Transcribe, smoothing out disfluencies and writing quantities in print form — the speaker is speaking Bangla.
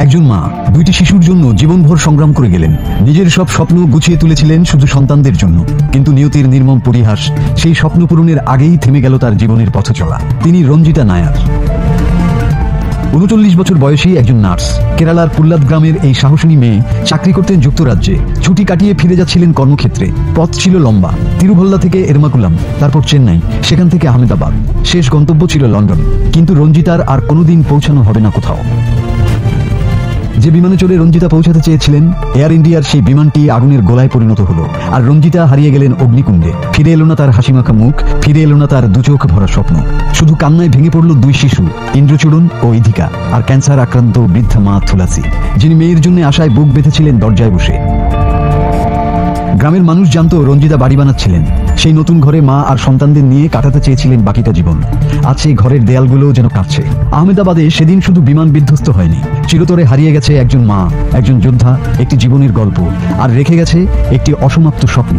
একজন মা দুইটি শিশুর জন্য জীবনভর সংগ্রাম করে গেলেন। নিজের সব স্বপ্ন গুছিয়ে তুলেছিলেন শুধু সন্তানদের জন্য, কিন্তু নিয়তির নির্মম পরিহাস সেই স্বপ্ন পূরণের আগেই থেমে গেল তার জীবনের পথ চলা। তিনি রঞ্জিতা নায়ার। ৩৯ বছর বয়সী একজন নার্স। কেরালার কুল্লাদ গ্রামের এই সাহসিনী মেয়ে চাকরি করতেন যুক্তরাজ্যে। ছুটি কাটিয়ে ফিরে যাচ্ছিলেন কর্মক্ষেত্রে। পথ ছিল লম্বা, তিরুভল্লা থেকে এরমাকুলাম, তারপর চেন্নাই, সেখান থেকে আহমেদাবাদ, শেষ গন্তব্য ছিল লন্ডন। কিন্তু রঞ্জিতার আর কোনোদিন পৌঁছানো হবে না কোথাও। যে বিমানে চড়ে রঞ্জিতা পৌঁছাতে চেয়েছিলেন, এয়ার ইন্ডিয়ার সেই বিমানটি আগুনের গোলায় পরিণত হলো, আর রঞ্জিতা হারিয়ে গেলেন অগ্নিকুণ্ডে। ফিরে এলো না তার হাসিমাখা মুখ, ফিরে এলো না তার দুচোখ ভরা স্বপ্ন। শুধু কান্নায় ভেঙে পড়ল দুই শিশু, ইন্দ্রচূড়ন ও ইধিকা, আর ক্যান্সার আক্রান্ত বৃদ্ধা মা তুলাসী, যিনি মেয়ের জন্য আশায় বুক বেঁধেছিলেন দরজায় বসে। গ্রামের মানুষ জানতো রঞ্জিতা বাড়ি বানাচ্ছিলেন। সেই নতুন ঘরে মা আর সন্তানদের নিয়ে কাটাতে চেয়েছিলেন বাকিটা জীবন। আজ সেই ঘরের দেয়ালগুলো যেন কাঁপছে। আহমেদাবাদে সেদিন শুধু বিমান বিধ্বস্ত হয়নি, চিরতরে হারিয়ে গেছে একজন মা, একজন যোদ্ধা, একটি জীবনের গল্প, আর রেখে গেছে একটি অসমাপ্ত স্বপ্ন।